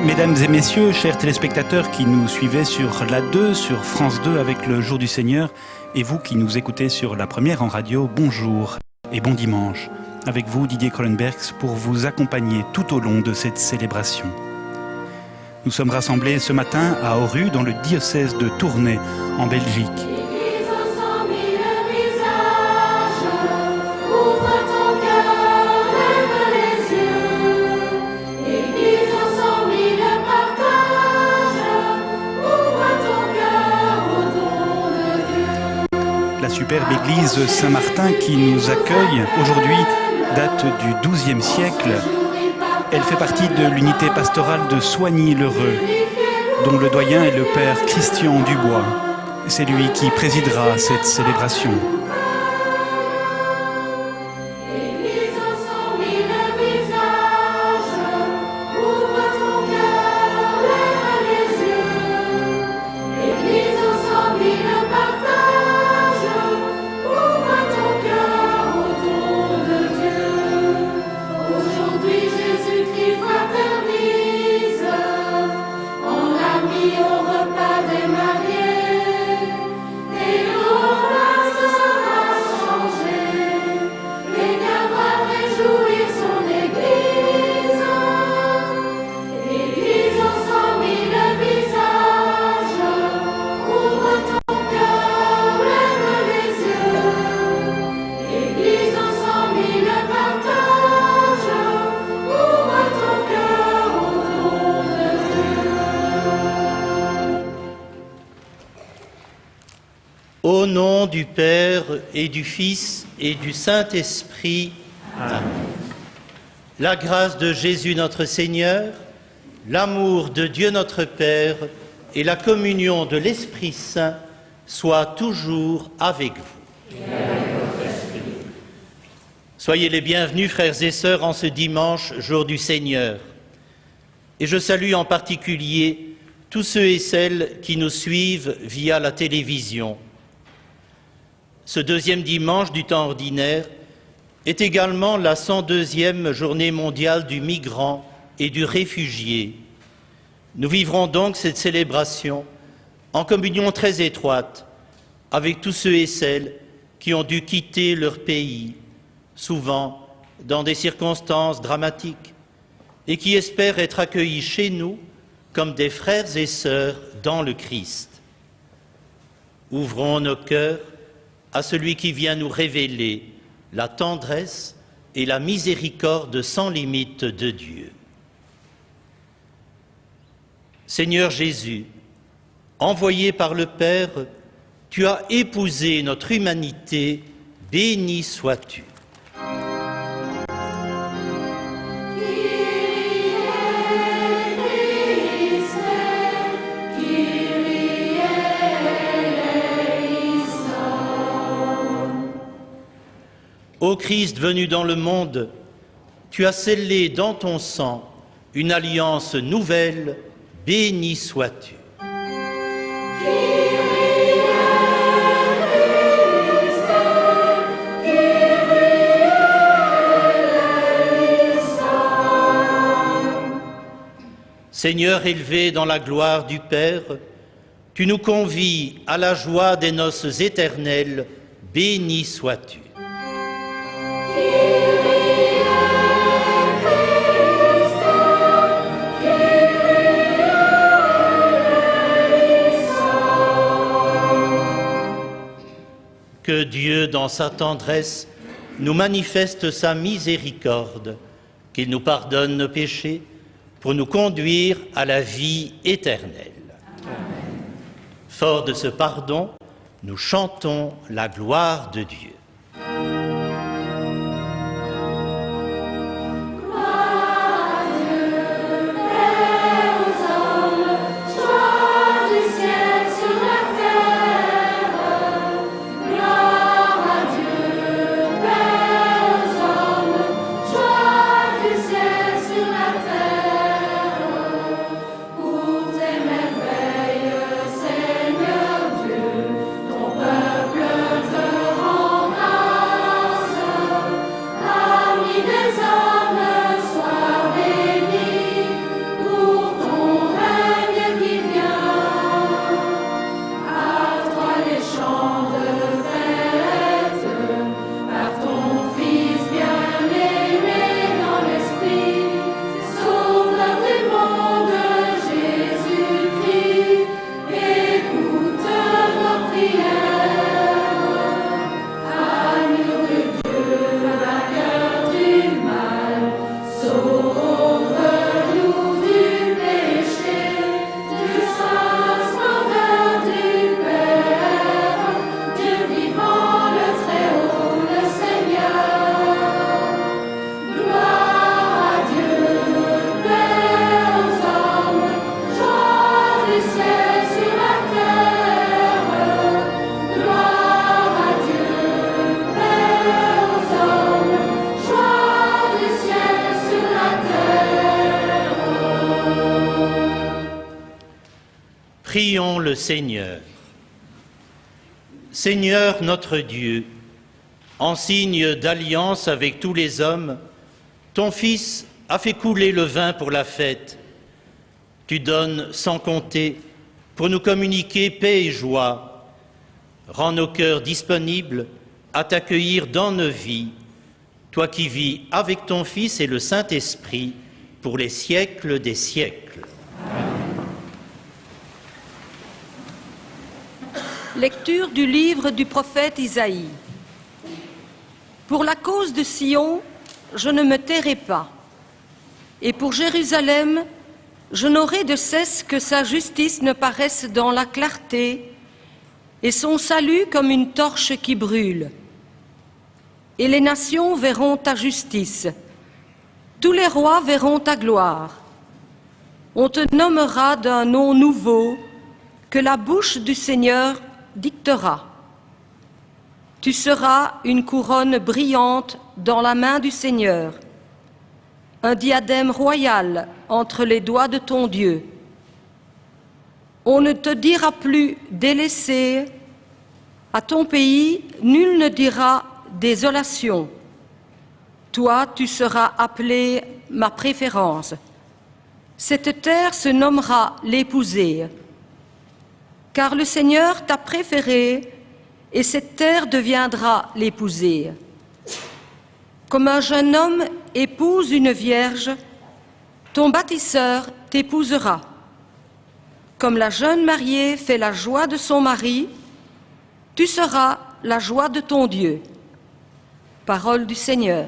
Mesdames et messieurs, chers téléspectateurs qui nous suivez sur la 2, sur France 2 avec le Jour du Seigneur, et vous qui nous écoutez sur la première en radio, bonjour et bon dimanche. Avec vous, Didier Cronenbergs, pour vous accompagner tout au long de cette célébration. Nous sommes rassemblés ce matin à Oru, dans le diocèse de Tournai, en Belgique. La superbe église Saint-Martin qui nous accueille aujourd'hui date du XIIe siècle. Elle fait partie de l'unité pastorale de Soigny-l'Heureux, dont le doyen est le père Christian Dubois. C'est lui qui présidera cette célébration. Au nom du Père et du Fils et du Saint-Esprit, Amen. La grâce de Jésus notre Seigneur, l'amour de Dieu notre Père et la communion de l'Esprit Saint soient toujours avec vous. Soyez les bienvenus, frères et sœurs, en ce dimanche, jour du Seigneur. Et je salue en particulier tous ceux et celles qui nous suivent via la télévision. Ce deuxième dimanche du temps ordinaire est également la 102e journée mondiale du migrant et du réfugié. Nous vivrons donc cette célébration en communion très étroite avec tous ceux et celles qui ont dû quitter leur pays, souvent dans des circonstances dramatiques, et qui espèrent être accueillis chez nous comme des frères et sœurs dans le Christ. Ouvrons nos cœurs à celui qui vient nous révéler la tendresse et la miséricorde sans limite de Dieu. Seigneur Jésus, envoyé par le Père, tu as épousé notre humanité, béni sois-tu. Ô Christ venu dans le monde, tu as scellé dans ton sang une alliance nouvelle, béni sois-tu. Seigneur élevé dans la gloire du Père, tu nous convies à la joie des noces éternelles, béni sois-tu. Que Dieu, dans sa tendresse, nous manifeste sa miséricorde, qu'il nous pardonne nos péchés pour nous conduire à la vie éternelle. Amen. Fort de ce pardon, nous chantons la gloire de Dieu. Ton peuple te rend Prions le Seigneur. Seigneur notre Dieu, en signe d'alliance avec tous les hommes, ton Fils a fait couler le vin pour la fête. Tu donnes sans compter pour nous communiquer paix et joie. Rends nos cœurs disponibles à t'accueillir dans nos vies, toi qui vis avec ton Fils et le Saint-Esprit pour les siècles des siècles. Lecture du livre du prophète Isaïe. Pour la cause de Sion, je ne me tairai pas, et pour Jérusalem, je n'aurai de cesse que sa justice ne paraisse dans la clarté, et son salut comme une torche qui brûle. Et les nations verront ta justice, tous les rois verront ta gloire. On te nommera d'un nom nouveau que la bouche du Seigneur dictera. Tu seras une couronne brillante dans la main du Seigneur, un diadème royal entre les doigts de ton Dieu. On ne te dira plus délaissé, à ton pays nul ne dira désolation. Toi, tu seras appelé ma préférence. Cette terre se nommera l'épousée. Car le Seigneur t'a préféré, et cette terre deviendra l'épousée. Comme un jeune homme épouse une vierge, ton bâtisseur t'épousera. Comme la jeune mariée fait la joie de son mari, tu seras la joie de ton Dieu. Parole du Seigneur.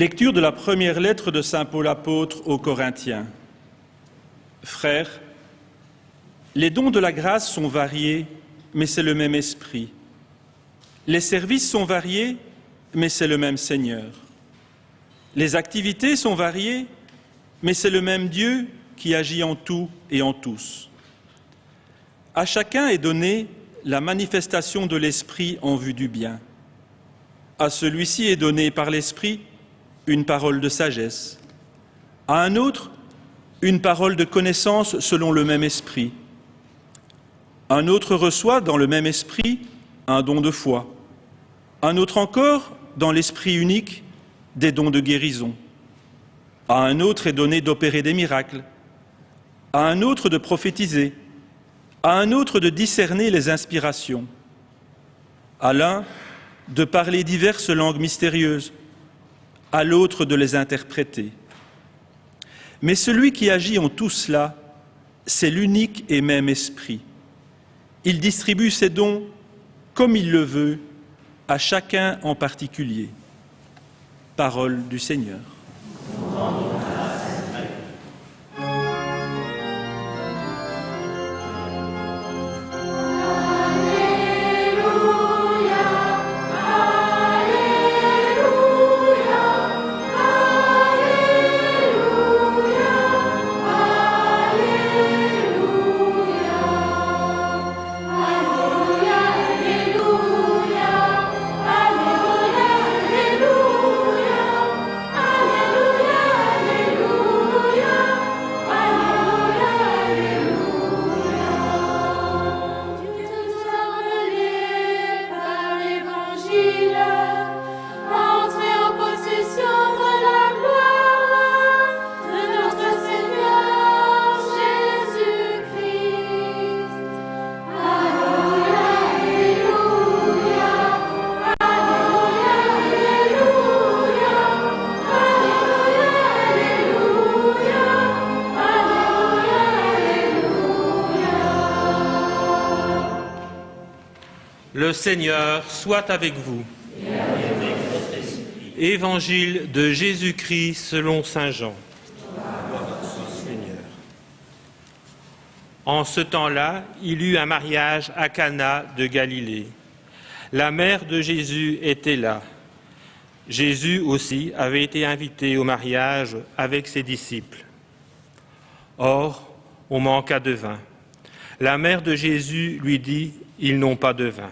Lecture de la première lettre de saint Paul apôtre aux Corinthiens. Frères, les dons de la grâce sont variés, mais c'est le même esprit. Les services sont variés, mais c'est le même Seigneur. Les activités sont variées, mais c'est le même Dieu qui agit en tout et en tous. À chacun est donnée la manifestation de l'Esprit en vue du bien. À celui-ci est donnée par l'Esprit une parole de sagesse. À un autre, une parole de connaissance selon le même esprit. Un autre reçoit dans le même esprit un don de foi. Un autre encore, dans l'esprit unique, des dons de guérison. À un autre est donné d'opérer des miracles. À un autre de prophétiser. À un autre de discerner les inspirations. À l'un de parler diverses langues mystérieuses. à l'autre de les interpréter. Mais celui qui agit en tout cela, c'est l'unique et même Esprit. Il distribue ses dons comme il le veut, à chacun en particulier. Parole du Seigneur. Le Seigneur soit avec vous. Et avec votre esprit. Évangile de Jésus-Christ selon saint Jean. Seigneur. En ce temps-là, il eut un mariage à Cana de Galilée. La mère de Jésus était là. Jésus aussi avait été invité au mariage avec ses disciples. Or, on manqua de vin. La mère de Jésus lui dit « Ils n'ont pas de vin ».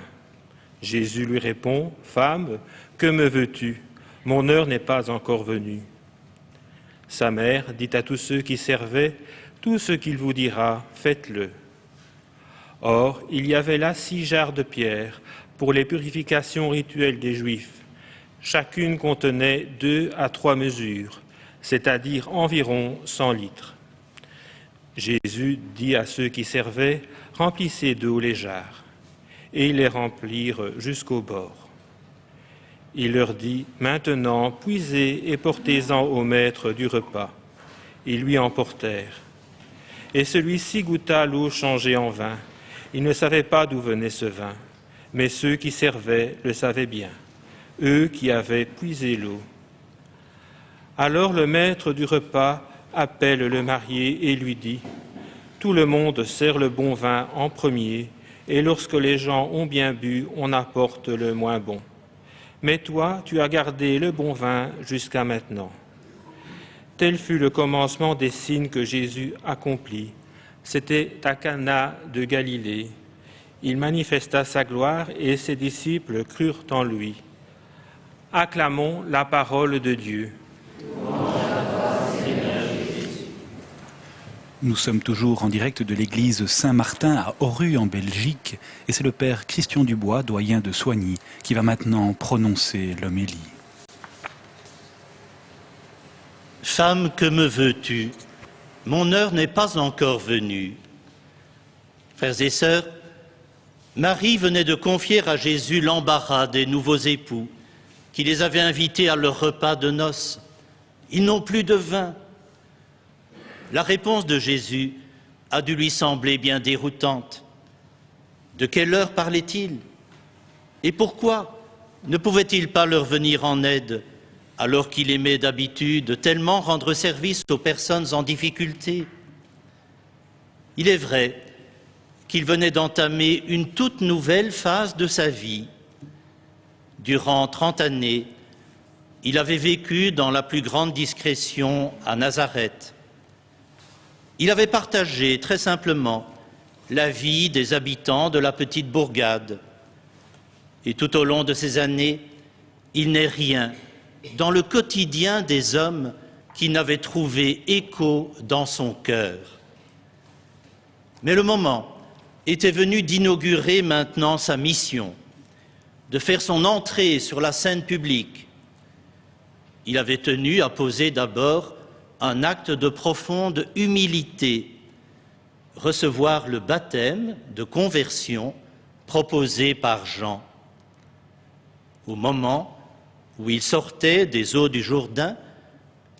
Jésus lui répond « Femme, que me veux-tu? Mon heure n'est pas encore venue. » Sa mère dit à tous ceux qui servaient « Tout ce qu'il vous dira, faites-le. » Or, il y avait là 6 jarres de pierre pour les purifications rituelles des Juifs. Chacune contenait 2 à 3 mesures, c'est-à-dire environ 100 litres. Jésus dit à ceux qui servaient « Remplissez d'eau les jarres. » Et ils les remplirent jusqu'au bord. Il leur dit « Maintenant, puisez et portez-en au maître du repas. » Ils lui emportèrent. Et celui-ci goûta l'eau changée en vin. Il ne savait pas d'où venait ce vin, mais ceux qui servaient le savaient bien, eux qui avaient puisé l'eau. Alors le maître du repas appelle le marié et lui dit « Tout le monde sert le bon vin en premier, et lorsque les gens ont bien bu, on apporte le moins bon. Mais toi, tu as gardé le bon vin jusqu'à maintenant. » Tel fut le commencement des signes que Jésus accomplit. C'était à Cana de Galilée. Il manifesta sa gloire et ses disciples crurent en lui. Acclamons la parole de Dieu. Nous sommes toujours en direct de l'église Saint-Martin à Oru en Belgique et c'est le père Christian Dubois, doyen de Soigny, qui va maintenant prononcer l'homélie. Femme, que me veux-tu? Mon heure n'est pas encore venue. Frères et sœurs, Marie venait de confier à Jésus l'embarras des nouveaux époux qui les avaient invités à leur repas de noces. Ils n'ont plus de vin. La réponse de Jésus a dû lui sembler bien déroutante. De quelle heure parlait-il? Et pourquoi ne pouvait-il pas leur venir en aide alors qu'il aimait d'habitude tellement rendre service aux personnes en difficulté? Il est vrai qu'il venait d'entamer une toute nouvelle phase de sa vie. Durant 30 années, il avait vécu dans la plus grande discrétion à Nazareth. Il avait partagé très simplement la vie des habitants de la petite bourgade. Et tout au long de ces années, il n'est rien dans le quotidien des hommes qui n'avait trouvé écho dans son cœur. Mais le moment était venu d'inaugurer maintenant sa mission, de faire son entrée sur la scène publique. Il avait tenu à poser d'abord un acte de profonde humilité, recevoir le baptême de conversion proposé par Jean. Au moment où il sortait des eaux du Jourdain,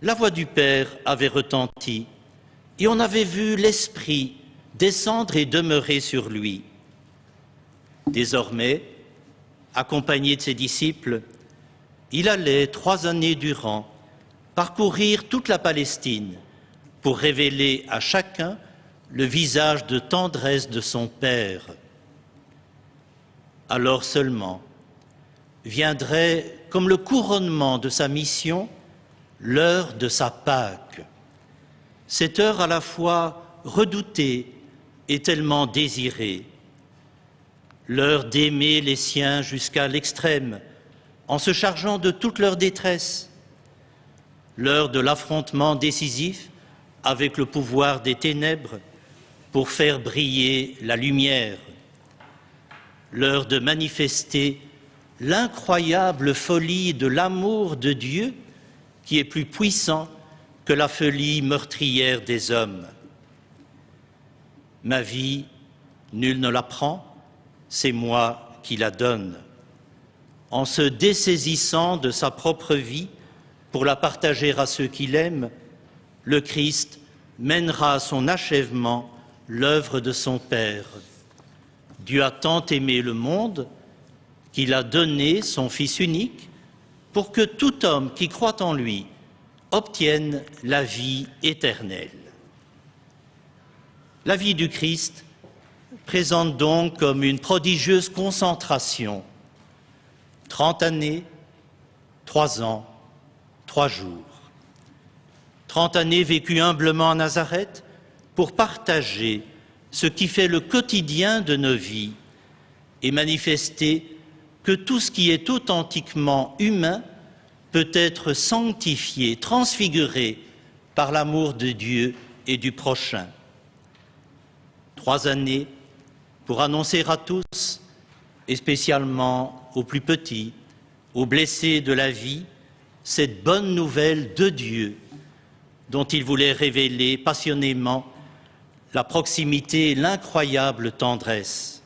la voix du Père avait retenti et on avait vu l'Esprit descendre et demeurer sur lui. Désormais, accompagné de ses disciples, il allait 3 années durant parcourir toute la Palestine pour révéler à chacun le visage de tendresse de son Père. Alors seulement viendrait, comme le couronnement de sa mission, l'heure de sa Pâque. Cette heure à la fois redoutée et tellement désirée. L'heure d'aimer les siens jusqu'à l'extrême, en se chargeant de toute leur détresse. L'heure de l'affrontement décisif avec le pouvoir des ténèbres pour faire briller la lumière. L'heure de manifester l'incroyable folie de l'amour de Dieu qui est plus puissant que la folie meurtrière des hommes. Ma vie, nul ne la prend, c'est moi qui la donne. En se dessaisissant de sa propre vie pour la partager à ceux qui l'aiment, le Christ mènera à son achèvement l'œuvre de son Père. Dieu a tant aimé le monde qu'il a donné son Fils unique pour que tout homme qui croit en lui obtienne la vie éternelle. La vie du Christ présente donc comme une prodigieuse concentration 30 années, 3 ans, 3 jours. 30 années vécues humblement à Nazareth pour partager ce qui fait le quotidien de nos vies et manifester que tout ce qui est authentiquement humain peut être sanctifié, transfiguré par l'amour de Dieu et du prochain. 3 années pour annoncer à tous, et spécialement aux plus petits, aux blessés de la vie, cette bonne nouvelle de Dieu dont il voulait révéler passionnément la proximité et l'incroyable tendresse.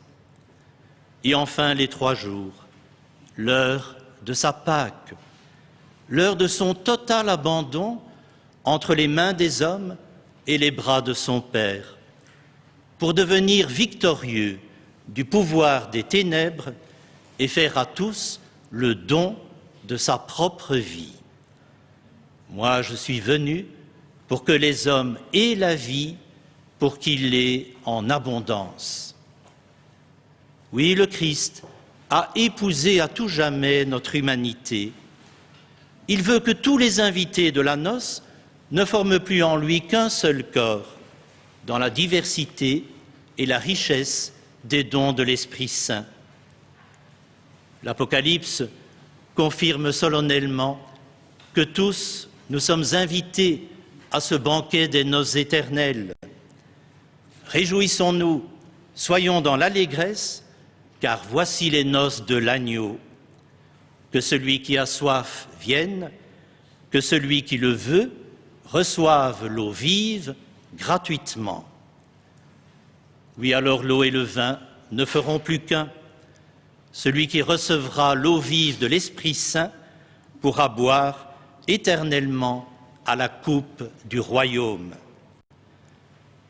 Et enfin les 3 jours, l'heure de sa Pâque, l'heure de son total abandon entre les mains des hommes et les bras de son Père, pour devenir victorieux du pouvoir des ténèbres et faire à tous le don de sa propre vie. Moi, je suis venu pour que les hommes aient la vie, pour qu'il l'ait en abondance. Oui, le Christ a épousé à tout jamais notre humanité. Il veut que tous les invités de la noce ne forment plus en lui qu'un seul corps, dans la diversité et la richesse des dons de l'Esprit Saint. L'Apocalypse confirme solennellement que tous nous sommes invités à ce banquet des noces éternelles. Réjouissons-nous, soyons dans l'allégresse, car voici les noces de l'agneau. Que celui qui a soif vienne, que celui qui le veut reçoive l'eau vive gratuitement. Oui, alors l'eau et le vin ne feront plus qu'un. Celui qui recevra l'eau vive de l'Esprit Saint pourra boire éternellement à la coupe du royaume.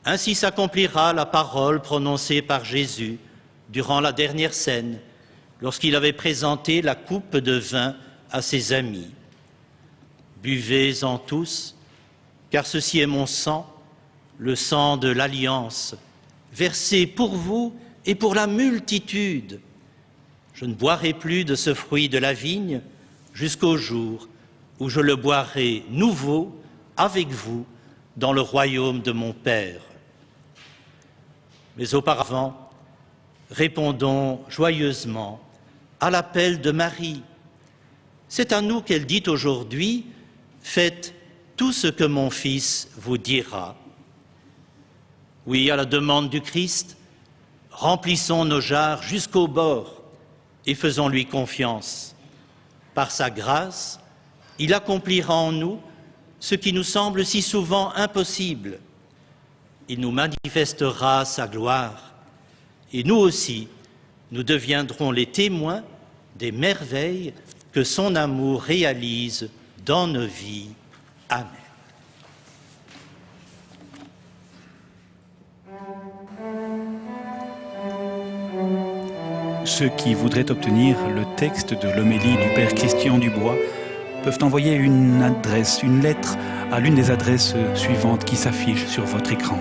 Ainsi s'accomplira la parole prononcée par Jésus durant la dernière scène, lorsqu'il avait présenté la coupe de vin à ses amis. Buvez-en tous, car ceci est mon sang, le sang de l'Alliance, versé pour vous et pour la multitude. Je ne boirai plus de ce fruit de la vigne jusqu'au jour où je le boirai nouveau avec vous dans le royaume de mon Père. Mais auparavant, répondons joyeusement à l'appel de Marie. C'est à nous qu'elle dit aujourd'hui « Faites tout ce que mon Fils vous dira ». Oui, à la demande du Christ, remplissons nos jarres jusqu'au bord et faisons-lui confiance. Par sa grâce, il accomplira en nous ce qui nous semble si souvent impossible. Il nous manifestera sa gloire et nous aussi, nous deviendrons les témoins des merveilles que son amour réalise dans nos vies. Amen. Ceux qui voudraient obtenir le texte de l'homélie du Père Christian Dubois peuvent envoyer une lettre à l'une des adresses suivantes qui s'affichent sur votre écran.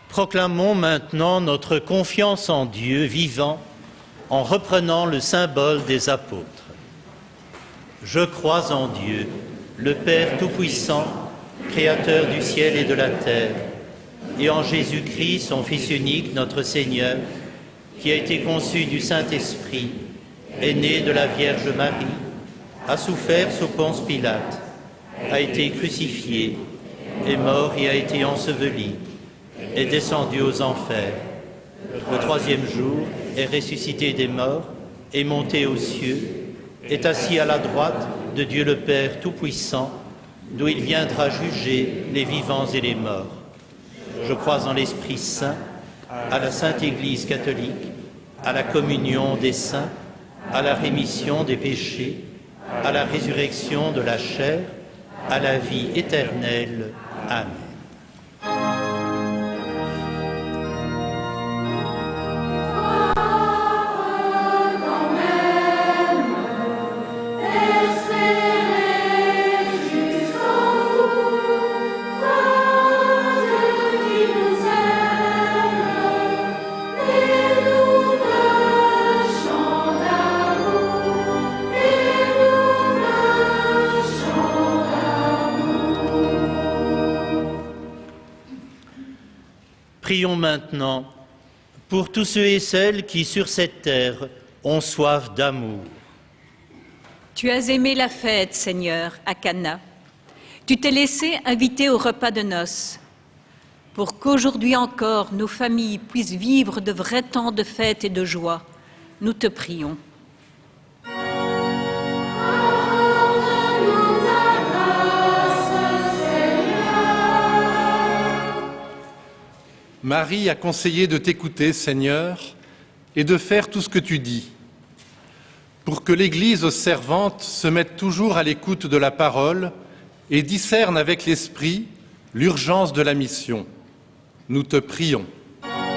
Proclamons maintenant notre confiance en Dieu vivant en reprenant le symbole des apôtres. Je crois en Dieu, le Père Tout-Puissant, Créateur du ciel et de la terre, et en Jésus-Christ, son Fils unique, notre Seigneur, qui a été conçu du Saint-Esprit, est né de la Vierge Marie, a souffert sous Ponce Pilate, a été crucifié, est mort et a été enseveli, est descendu aux enfers. Le troisième jour est ressuscité des morts, est monté aux cieux, est assis à la droite de Dieu le Père Tout-Puissant, d'où il viendra juger les vivants et les morts. Je crois en l'Esprit Saint, à la Sainte Église catholique, à la communion des saints, à la rémission des péchés, à la résurrection de la chair, à la vie éternelle. Amen. Prions maintenant pour tous ceux et celles qui, sur cette terre, ont soif d'amour. Tu as aimé la fête, Seigneur, à Cana. Tu t'es laissé inviter au repas de noces. Pour qu'aujourd'hui encore nos familles puissent vivre de vrais temps de fête et de joie, nous te prions. Marie a conseillé de t'écouter, Seigneur, et de faire tout ce que tu dis, pour que l'Église servante se mette toujours à l'écoute de la parole et discerne avec l'Esprit l'urgence de la mission. Nous te prions. Accorde-nous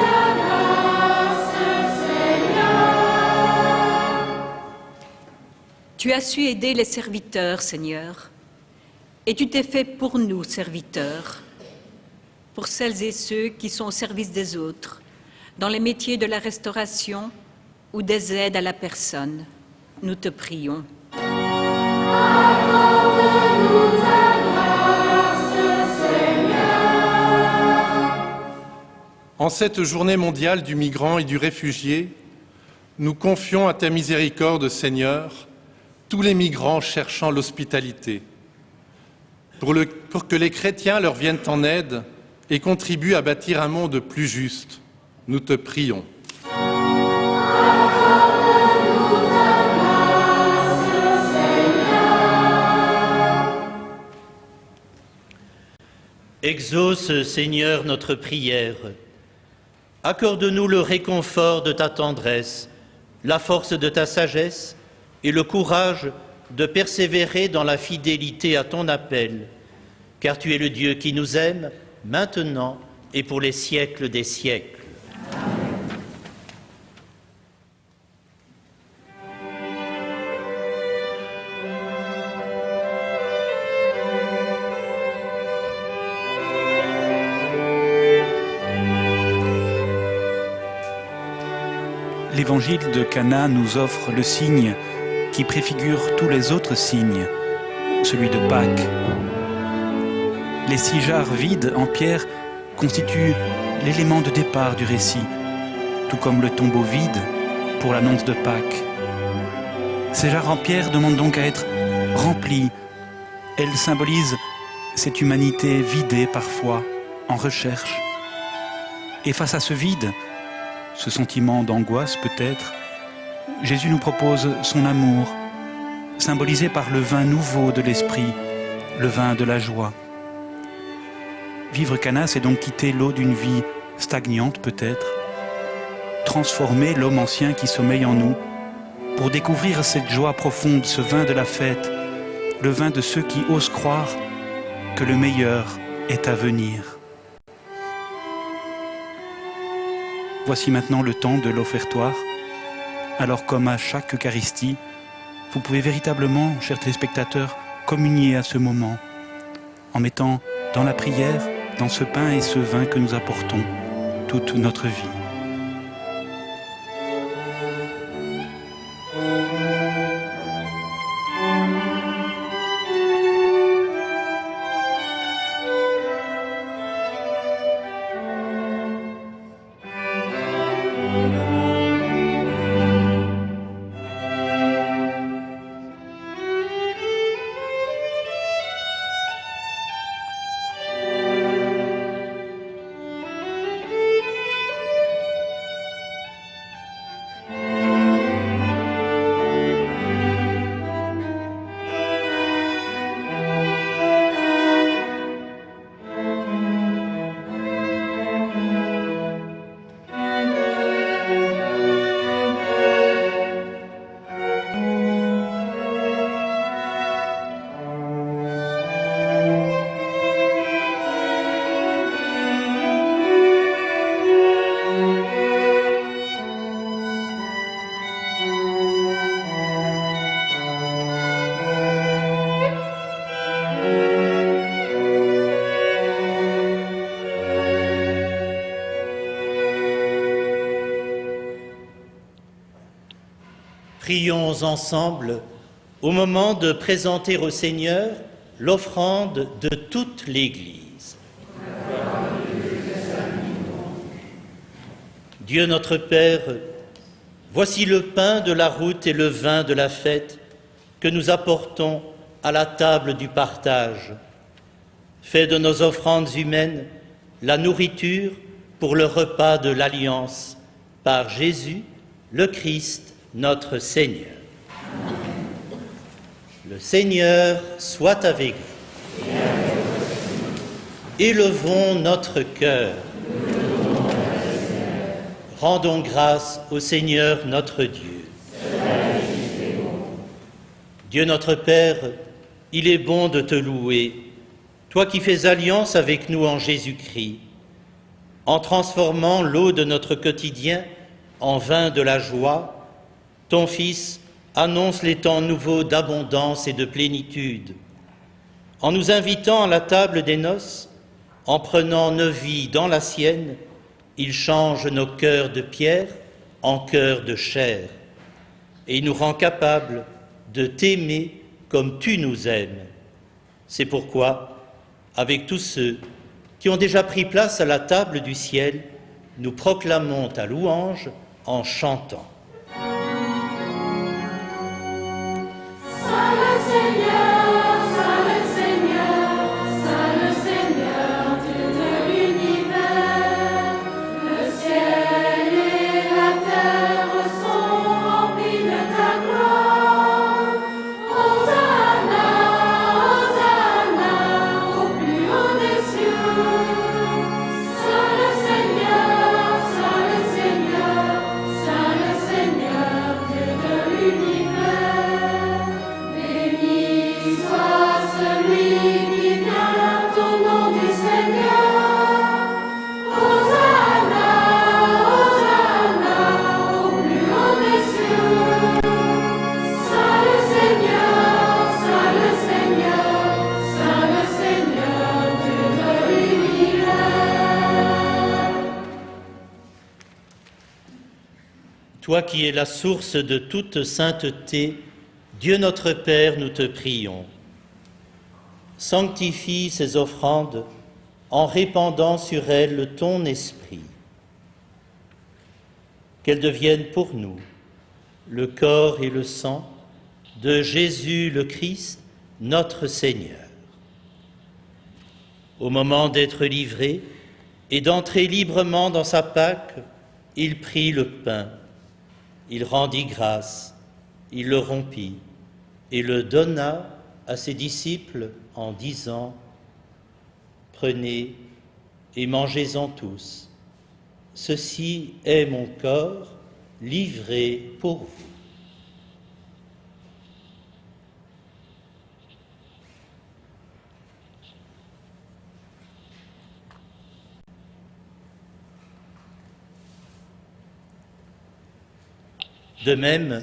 ta grâce, Seigneur. Tu as su aider les serviteurs, Seigneur, et tu t'es fait pour nous serviteurs, pour celles et ceux qui sont au service des autres, dans les métiers de la restauration ou des aides à la personne. Nous te prions. Accorde-nous ta grâce, Seigneur. En cette journée mondiale du migrant et du réfugié, nous confions à ta miséricorde, Seigneur, tous les migrants cherchant l'hospitalité, pour que les chrétiens leur viennent en aide et contribuent à bâtir un monde plus juste. Nous te prions. Accorde-nous ta grâce, Seigneur. Exauce, Seigneur, notre prière. Accorde-nous le réconfort de ta tendresse, la force de ta sagesse et le courage de persévérer dans la fidélité à ton appel, car tu es le Dieu qui nous aime, maintenant et pour les siècles des siècles. L'évangile de Cana nous offre le signe qui préfigure tous les autres signes, celui de Pâques. Les 6 jarres vides en pierre constituent l'élément de départ du récit, tout comme le tombeau vide pour l'annonce de Pâques. Ces jarres en pierre demandent donc à être remplies. Elles symbolisent cette humanité vidée parfois, en recherche. Et face à ce vide, ce sentiment d'angoisse peut-être, Jésus nous propose son amour, symbolisé par le vin nouveau de l'esprit, le vin de la joie. Vivre Cana, c'est donc quitter l'eau d'une vie stagnante peut-être, transformer l'homme ancien qui sommeille en nous, pour découvrir cette joie profonde, ce vin de la fête, le vin de ceux qui osent croire que le meilleur est à venir. Voici maintenant le temps de l'offertoire. Alors comme à chaque Eucharistie, vous pouvez véritablement, chers téléspectateurs, communier à ce moment, en mettant dans la prière, dans ce pain et ce vin que nous apportons, toute notre vie. Prions ensemble au moment de présenter au Seigneur l'offrande de toute l'Église. Dieu notre Père, voici le pain de la route et le vin de la fête que nous apportons à la table du partage. Fais de nos offrandes humaines la nourriture pour le repas de l'Alliance, par Jésus, le Christ, notre Seigneur. Le Seigneur soit avec vous. Élevons notre cœur. Rendons grâce au Seigneur notre Dieu. Dieu notre Père, il est bon de te louer, toi qui fais alliance avec nous en Jésus-Christ, en transformant l'eau de notre quotidien en vin de la joie. Ton Fils annonce les temps nouveaux d'abondance et de plénitude. En nous invitant à la table des noces, en prenant nos vies dans la sienne, il change nos cœurs de pierre en cœurs de chair et il nous rend capables de t'aimer comme tu nous aimes. C'est pourquoi, avec tous ceux qui ont déjà pris place à la table du ciel, nous proclamons ta louange en chantant. Saint le Seigneur, Toi qui es la source de toute sainteté, Dieu notre Père, nous te prions. Sanctifie ces offrandes en répandant sur elles ton esprit. Qu'elles deviennent pour nous le corps et le sang de Jésus le Christ, notre Seigneur. Au moment d'être livré et d'entrer librement dans sa Pâque, il prit le pain, il rendit grâce, il le rompit et le donna à ses disciples en disant : « Prenez et mangez-en tous. Ceci est mon corps livré pour vous. » De même,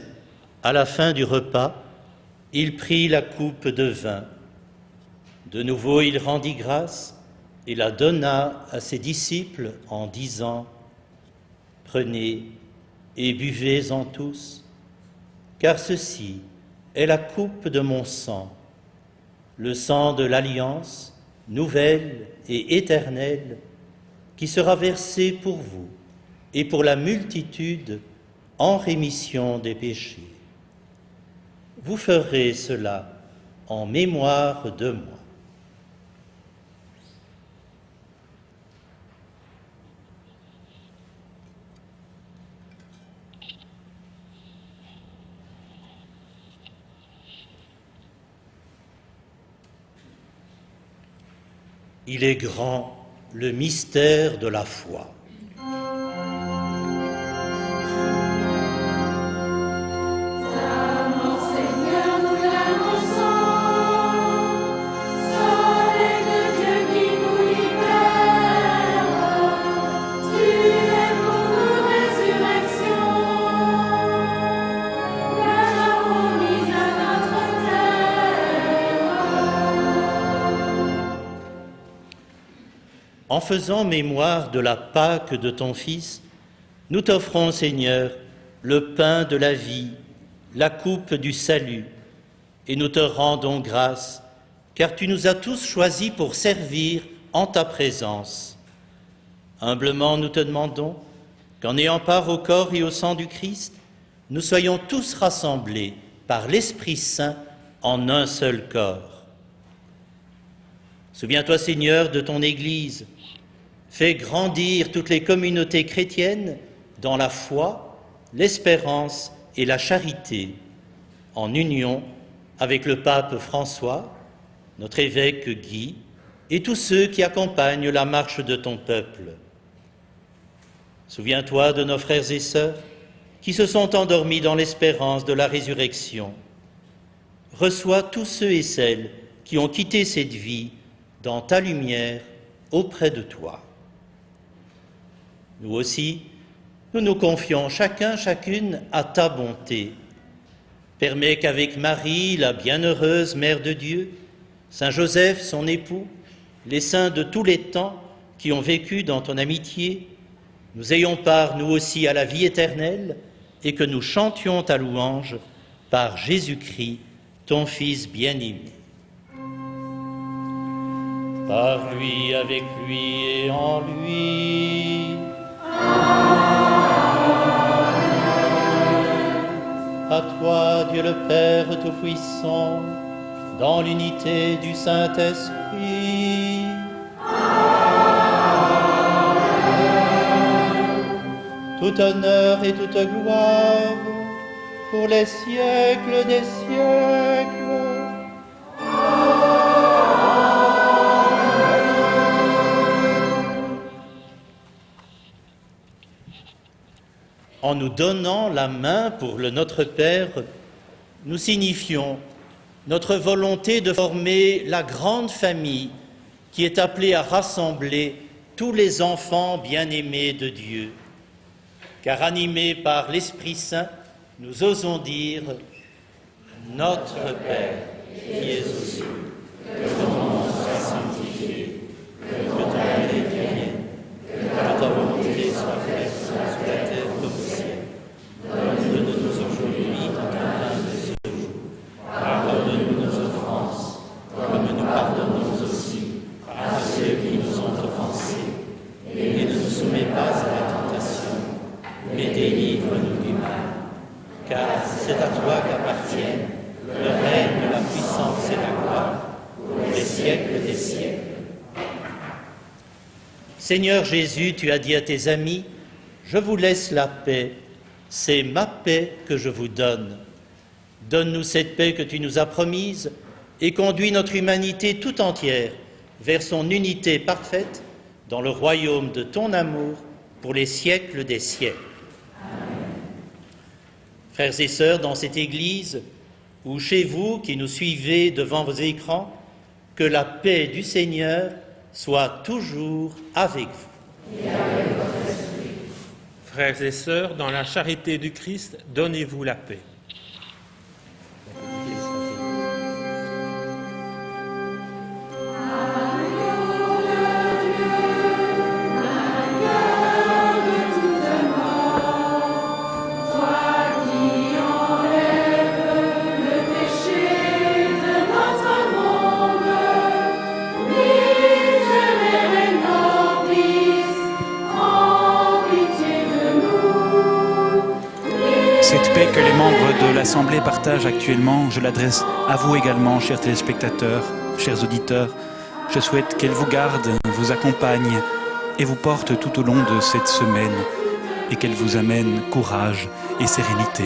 à la fin du repas, il prit la coupe de vin. De nouveau, il rendit grâce et la donna à ses disciples en disant : « Prenez et buvez-en tous, car ceci est la coupe de mon sang, le sang de l'alliance nouvelle et éternelle, qui sera versé pour vous et pour la multitude en rémission des péchés. Vous ferez cela en mémoire de moi. » Il est grand le mystère de la foi. En faisant mémoire de la Pâque de ton Fils, nous t'offrons, Seigneur, le pain de la vie, la coupe du salut, et nous te rendons grâce, car tu nous as tous choisis pour servir en ta présence. Humblement, nous te demandons qu'en ayant part au corps et au sang du Christ, nous soyons tous rassemblés par l'Esprit Saint en un seul corps. Souviens-toi, Seigneur, de ton Église. Fais grandir toutes les communautés chrétiennes dans la foi, l'espérance et la charité, en union avec le pape François, notre évêque Guy et tous ceux qui accompagnent la marche de ton peuple. Souviens-toi de nos frères et sœurs qui se sont endormis dans l'espérance de la résurrection. Reçois tous ceux et celles qui ont quitté cette vie dans ta lumière auprès de toi. Nous aussi, nous nous confions chacune à ta bonté. Permets qu'avec Marie, la bienheureuse Mère de Dieu, Saint Joseph, son époux, les saints de tous les temps qui ont vécu dans ton amitié, nous ayons part, nous aussi, à la vie éternelle et que nous chantions ta louange par Jésus-Christ, ton Fils bien-aimé. Par lui, avec lui et en lui. À toi, Dieu le Père Tout-Puissant, dans l'unité du Saint-Esprit. Tout honneur et toute gloire pour les siècles des siècles. En nous donnant la main pour le Notre Père, nous signifions notre volonté de former la grande famille qui est appelée à rassembler tous les enfants bien-aimés de Dieu. Car animés par l'Esprit Saint, nous osons dire « Notre Père, qui es aux cieux, que ton nom soit sanctifié, que ton règne vienne, que ta volonté soit faite sur la terre comme au ciel. Seigneur Jésus, tu as dit à tes amis, « Je vous laisse la paix, c'est ma paix que je vous donne. Donne-nous cette paix que tu nous as promise et conduis notre humanité tout entière vers son unité parfaite dans le royaume de ton amour pour les siècles des siècles. » Frères et sœurs, dans cette Église, ou chez vous qui nous suivez devant vos écrans, que la paix du Seigneur soit toujours avec vous. Et avec votre esprit. Frères et sœurs, dans la charité du Christ, donnez-vous la paix. Cette paix que les membres de l'Assemblée partagent actuellement, je l'adresse à vous également, chers téléspectateurs, chers auditeurs. Je souhaite qu'elle vous garde, vous accompagne et vous porte tout au long de cette semaine et qu'elle vous amène courage et sérénité.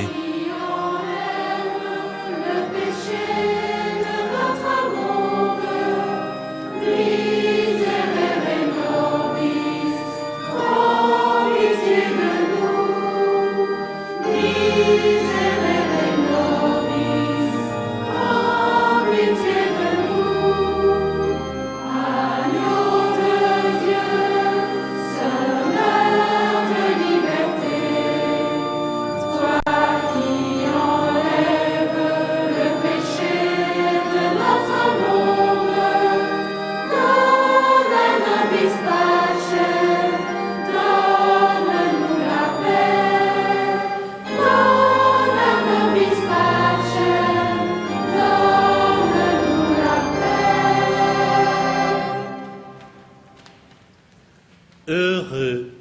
Heureux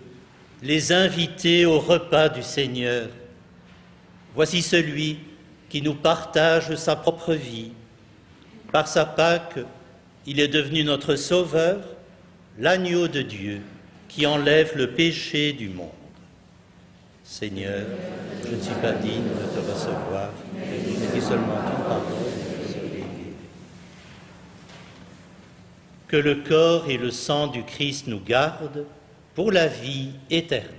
les invités au repas du Seigneur. Voici celui qui nous partage sa propre vie. Par sa Pâque, il est devenu notre Sauveur, l'agneau de Dieu qui enlève le péché du monde. Seigneur, je ne suis pas digne de te recevoir, mais dis seulement une parole. Que le corps et le sang du Christ nous gardent pour la vie éternelle.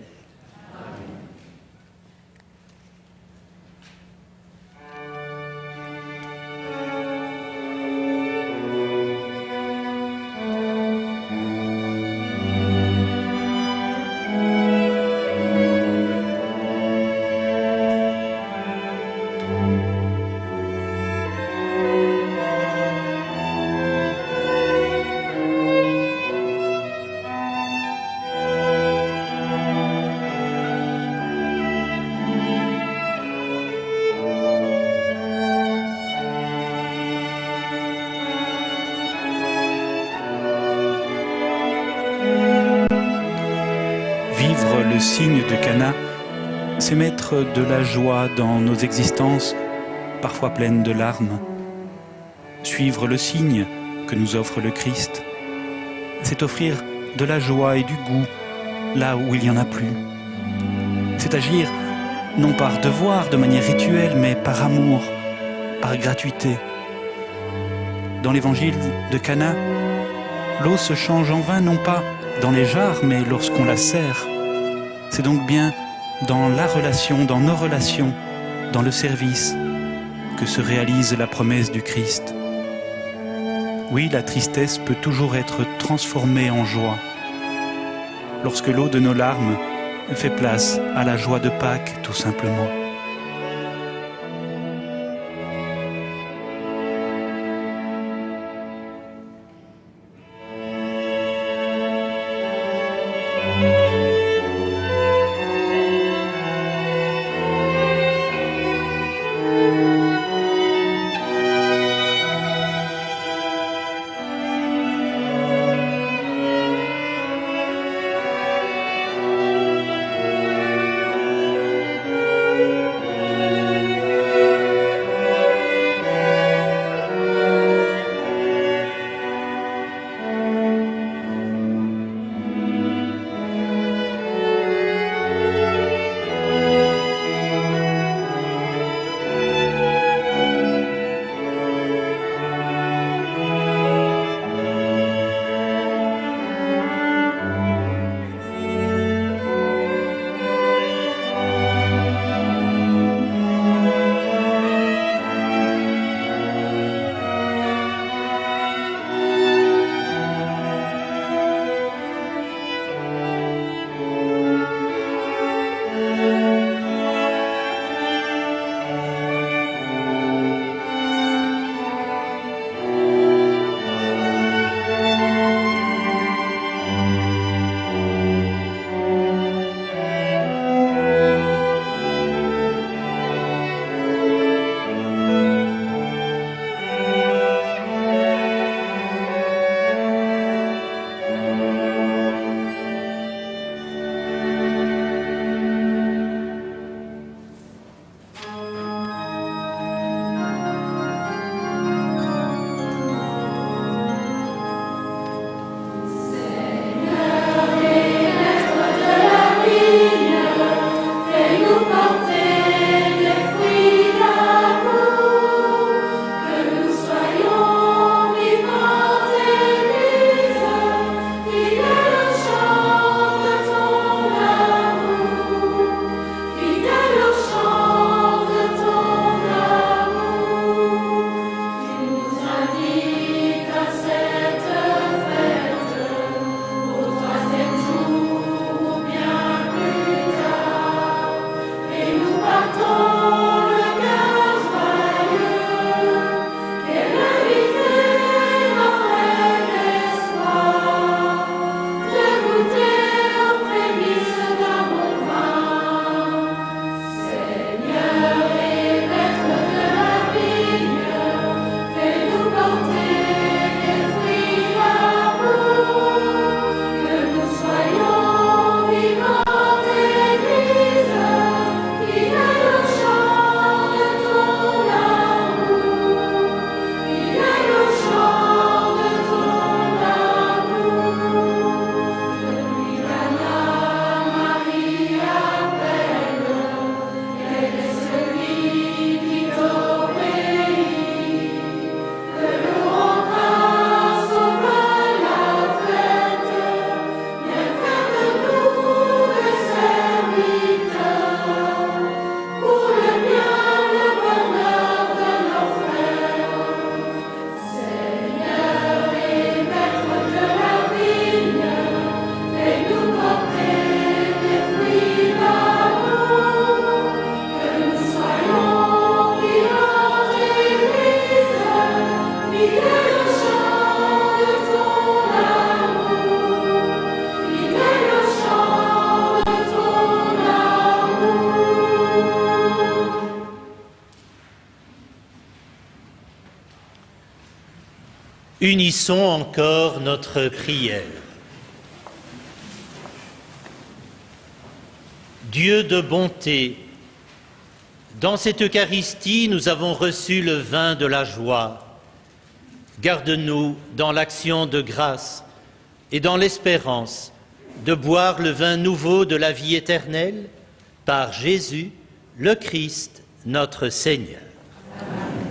Vivre le signe de Cana, c'est mettre de la joie dans nos existences, parfois pleines de larmes. Suivre le signe que nous offre le Christ, c'est offrir de la joie et du goût là où il n'y en a plus. C'est agir non par devoir, de manière rituelle, mais par amour, par gratuité. Dans l'évangile de Cana, l'eau se change en vin non pas dans les jarres, mais lorsqu'on la sert. C'est donc bien dans la relation, dans nos relations, dans le service, que se réalise la promesse du Christ. Oui, la tristesse peut toujours être transformée en joie, lorsque l'eau de nos larmes fait place à la joie de Pâques, tout simplement. Unissons encore notre prière. Dieu de bonté, dans cette Eucharistie, nous avons reçu le vin de la joie. Garde-nous dans l'action de grâce et dans l'espérance de boire le vin nouveau de la vie éternelle par Jésus, le Christ, notre Seigneur. Amen.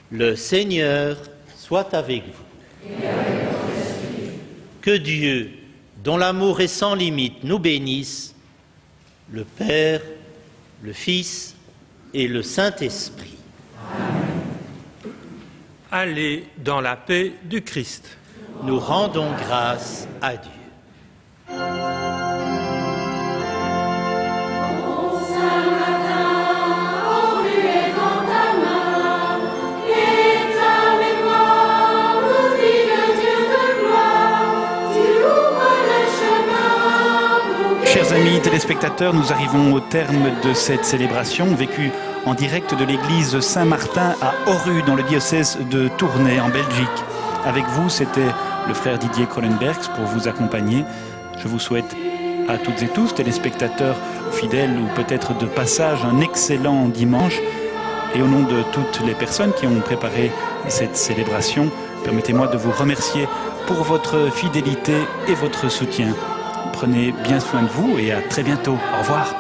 Le Seigneur soit avec vous. Et avec votre esprit. Que Dieu, dont l'amour est sans limite, nous bénisse, le Père, le Fils et le Saint-Esprit. Amen. Allez dans la paix du Christ. Nous rendons grâce à Dieu. Chers amis téléspectateurs, nous arrivons au terme de cette célébration vécue en direct de l'église Saint-Martin à Oru, dans le diocèse de Tournai, en Belgique. Avec vous, c'était le frère Didier Krolenbergs pour vous accompagner. Je vous souhaite à toutes et tous, téléspectateurs fidèles ou peut-être de passage, un excellent dimanche. Et au nom de toutes les personnes qui ont préparé cette célébration, permettez-moi de vous remercier pour votre fidélité et votre soutien. Prenez bien soin de vous et à très bientôt. Au revoir.